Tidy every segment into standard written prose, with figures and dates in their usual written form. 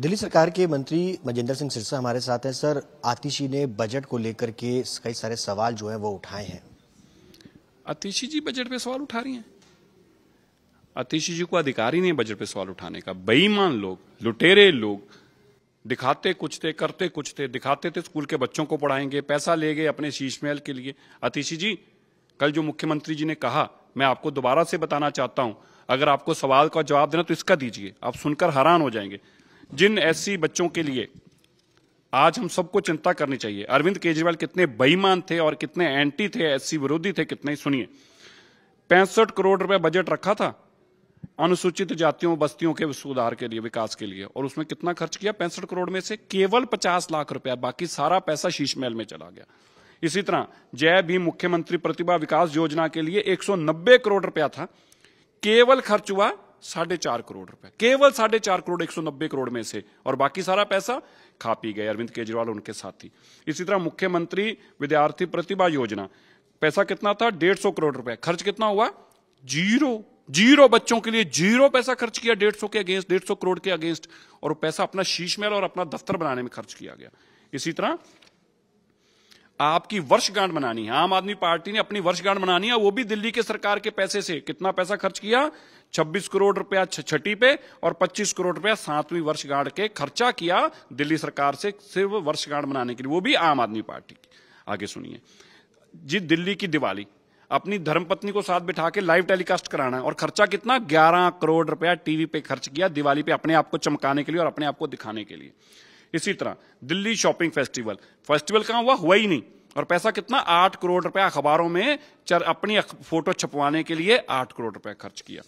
दिल्ली सरकार के मंत्री मजिंदर सिंह सिरसा हमारे साथ हैं। सर, आतिशी ने बजट को लेकर के कई सारे सवाल जो हैं वो उठाए हैं। आतिशी जी बजट पे सवाल उठा रही हैं। आतिशी जी को अधिकार ही नहीं है बजट पे सवाल उठाने का। बेईमान लोग, लुटेरे लोग, दिखाते कुछ थे, करते कुछ थे। दिखाते थे स्कूल के बच्चों को पढ़ाएंगे, पैसा ले गए अपने शीश महल के लिए। आतिशी जी, कल जो मुख्यमंत्री जी ने कहा, मैं आपको दोबारा से बताना चाहता हूं, अगर आपको सवाल का जवाब देना तो इसका दीजिए, आप सुनकर हैरान हो जाएंगे। जिन एससी बच्चों के लिए आज हम सबको चिंता करनी चाहिए, अरविंद केजरीवाल कितने बेईमान थे और कितने एंटी थे, एससी विरोधी थे, कितने। सुनिए, 65 करोड़ रुपए बजट रखा था अनुसूचित जातियों बस्तियों के सुधार के लिए, विकास के लिए, और उसमें कितना खर्च किया? 65 करोड़ में से केवल 50 लाख रुपया, बाकी सारा पैसा शीश महल में चला गया। इसी तरह जय भीम मुख्यमंत्री प्रतिभा विकास योजना के लिए 190 करोड़ रुपया था, केवल खर्च हुआ 4.5 करोड़ रुपए, केवल 4.5 करोड़ 190 करोड़ में से, और बाकी सारा पैसा खा पी गए अरविंद केजरीवाल और उनके साथी। इसी तरह मुख्यमंत्री विद्यार्थी प्रतिभा योजना, पैसा कितना था? 150 करोड़ रुपए, खर्च कितना हुआ? जीरो बच्चों के लिए जीरो पैसा खर्च किया, 150 के अगेंस्ट, 150 करोड़ के अगेंस्ट, और पैसा अपना शीश महल और अपना दफ्तर बनाने में खर्च किया गया। इसी तरह आपकी वर्षगांठ बनानी है, आम आदमी पार्टी ने अपनी वर्षगांठ बनानी है, वो भी दिल्ली के सरकार के पैसे से। कितना पैसा खर्च किया? 26 करोड़ रुपया छठी पे और 25 करोड़ रुपया 7वीं वर्षगांठ के खर्चा किया दिल्ली सरकार से, सिर्फ वर्षगांठ बनाने के लिए, वो भी आम आदमी पार्टी की। आगे सुनिए, जी दिल्ली की दिवाली अपनी धर्मपत्नी को साथ बिठा के लाइव टेलीकास्ट कराना है, और खर्चा कितना? 11 करोड़ रुपया टीवी पे खर्च किया दिवाली पे, अपने आप को चमकाने के लिए और अपने आप को दिखाने के लिए। इसी तरह दिल्ली शॉपिंग फेस्टिवल कहां हुआ ही नहीं, और पैसा कितना? 8 करोड़ रुपया अखबारों में अपनी फोटो छपवाने के लिए 8 करोड़ रुपया खर्च किया।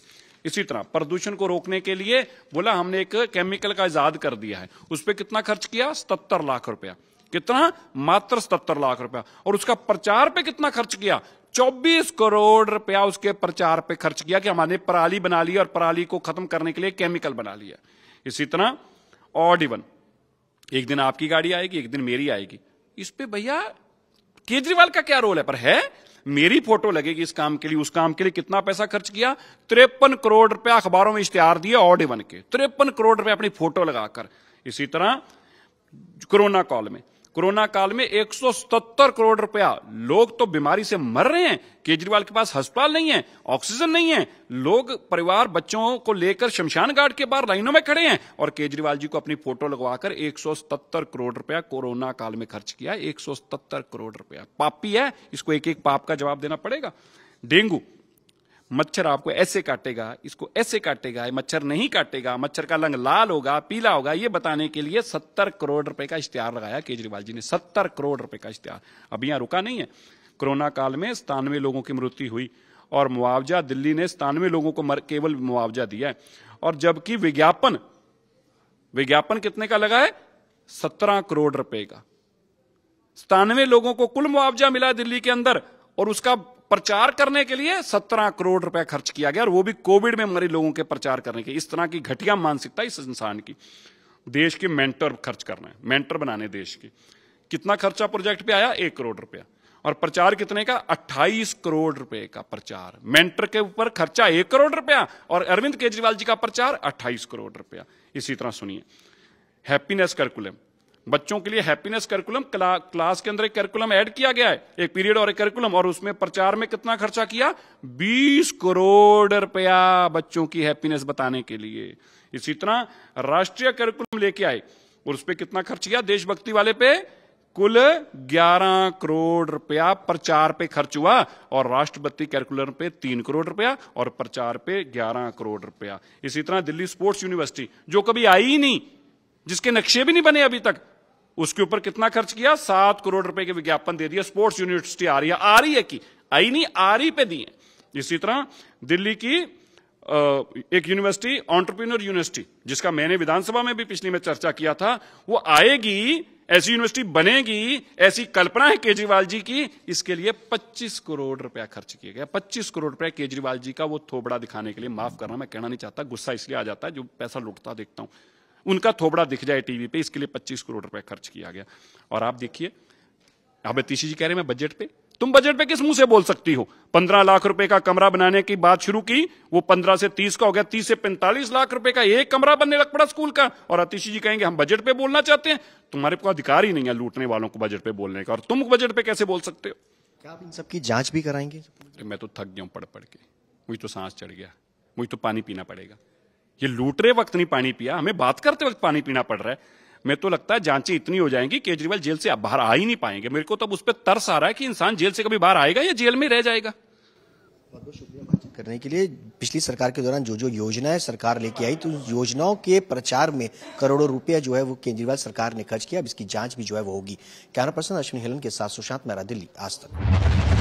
इसी तरह प्रदूषण को रोकने के लिए बोला हमने एक केमिकल का इजाद कर दिया है, उस पर कितना खर्च किया? 77 लाख रुपया। कितना? मात्र 77 लाख रुपया। और उसका प्रचार पे कितना खर्च किया? 24 करोड़ रुपया उसके प्रचार पे खर्च किया कि हमने पराली बना ली और पराली को खत्म करने के लिए केमिकल बना लिया। इसी तरह ऑड इवन, एक दिन आपकी गाड़ी आएगी, एक दिन मेरी आएगी। इस पे भैया केजरीवाल का क्या रोल है? पर है, मेरी फोटो लगेगी इस काम के लिए, उस काम के लिए कितना पैसा खर्च किया? 53 करोड़ रुपया अखबारों में इश्तिहार दिया ऑड इवन के, 53 करोड़ रुपया अपनी फोटो लगाकर। इसी तरह कोरोना काल में 177 करोड़ रुपया, लोग तो बीमारी से मर रहे हैं, केजरीवाल के पास अस्पताल नहीं है, ऑक्सीजन नहीं है, लोग परिवार बच्चों को लेकर शमशान घाट के बाहर लाइनों में खड़े हैं, और केजरीवाल जी को अपनी फोटो लगवाकर 177 करोड़ रुपया कोरोना काल में खर्च किया। 177 करोड़ रुपया। पापी है, इसको एक एक पाप का जवाब देना पड़ेगा। डेंगू, मच्छर आपको ऐसे काटेगा, इसको ऐसे काटेगा, मच्छर नहीं काटेगा, मच्छर का रंग लाल होगा, पीला होगा, ये बताने के लिए 70 करोड़ रुपए का इश्तिहार लगाया केजरीवाल जी ने। 70 करोड़ रुपए का इश्तिहार। अब यहां रुका नहीं है, कोरोना काल में 97 लोगों की मृत्यु हुई, और मुआवजा दिल्ली ने 97 लोगों को केवल मुआवजा दिया है। और जबकि विज्ञापन कितने का लगा है? 17 करोड़ रुपए का। 97 लोगों को कुल मुआवजा मिला दिल्ली के अंदर, और उसका प्रचार करने के लिए 17 करोड़ रुपया खर्च किया गया, और वो भी कोविड में मरे लोगों के प्रचार करने के। इस तरह की घटिया मानसिकता इस इंसान की। देश के मेंटर खर्च करना है, मेंटर बनाने देश की। कितना खर्चा प्रोजेक्ट पे आया? 1 करोड़ रुपया। और प्रचार कितने का? 28 करोड़ रुपए का प्रचार। मेंटर के ऊपर खर्चा 1 करोड़ रुपया, और अरविंद केजरीवाल जी का प्रचार 28 करोड़ रुपया। इसी तरह सुनिए, हैप्पीनेस करिकुलम, बच्चों के लिए हैप्पीनेस करिकुलम, क्लास के अंदर एक करिकुलम ऐड किया गया है, एक पीरियड और एक करिकुलम, और उसमें प्रचार में कितना खर्चा किया? 20 करोड़ रुपया बच्चों की हैप्पीनेस बताने के लिए। इसी तरह राष्ट्रीय करिकुलम लेके आए, और उस पर कितना खर्च किया? देशभक्ति वाले पे कुल 11 करोड़ रुपया प्रचार पे खर्च हुआ, और राष्ट्रपति करिकुलम पे 3 करोड़ रुपया, और प्रचार पे 11 करोड़ रुपया। इसी तरह दिल्ली स्पोर्ट्स यूनिवर्सिटी, जो कभी आई ही नहीं, जिसके नक्शे भी नहीं बने अभी तक, उसके ऊपर कितना खर्च किया? 7 करोड़ रुपए के विज्ञापन दे दिया। स्पोर्ट्स यूनिवर्सिटी आ रही है कि आई नहीं, आ रही पे दिए। इसी तरह दिल्ली की एक यूनिवर्सिटी, एंटरप्रेन्योर यूनिवर्सिटी, जिसका मैंने विधानसभा में भी पिछली में चर्चा किया था, वो आएगी, ऐसी यूनिवर्सिटी बनेगी, ऐसी कल्पना है केजरीवाल जी की। इसके लिए 25 करोड़ रुपया खर्च किया गया। 25 करोड़ रुपया केजरीवाल जी का वो थोबड़ा दिखाने के लिए। माफ करना, मैं कहना नहीं चाहता, गुस्सा इसलिए आ जाता है, जो पैसा लुटता देखता हूं, उनका थोबड़ा दिख जाए टीवी पे, इसके लिए 25 करोड़ रुपए खर्च किया गया। और आप देखिए, अब आतिशी जी कह रहे हैं मैं बजट पे, तुम बजट पे किस मुंह से बोल सकती हो? 15 लाख रुपए का कमरा बनाने की बात शुरू की, वो 15 से 30 का हो गया, 30 से 45 लाख रुपए का एक कमरा बनने लग पड़ा स्कूल का, और आतिशी जी कहेंगे हम बजट पे बोलना चाहते हैं। तुम्हारे को अधिकार ही नहीं है लूटने वालों को बजट पे बोलने का, और तुम बजट पे कैसे बोल सकते हो? क्या आप इन सबकी जांच भी कराएंगे? मैं तो थक गया हूं पढ़ पढ़ के, मुझे तो सांस चढ़ गया, मुझे तो पानी पीना पड़ेगा। ये लूट रहे वक्त नहीं पानी पिया, हमें बात करते वक्त पानी पीना पड़ रहा है। मैं तो लगता है जांचें इतनी हो जाएंगी केजरीवाल जेल से अब बाहर आ ही नहीं पाएंगे। मेरे को तब उस पर तरस आ रहा है कि इंसान जेल से कभी बाहर आएगा या जेल में रह जाएगा। बहुत बहुत शुक्रिया बातचीत करने के लिए। पिछली सरकार के दौरान जो जो योजनाएं सरकार लेके आई, तो योजनाओं के प्रचार में करोड़ों रुपया जो है वो केजरीवाल सरकार ने खर्च किया। अब इसकी जांच भी जो है वो होगी। कैमरा पर्सन अश्विनी हेलन के साथ सुशांत मेहरा, दिल्ली, आज तक।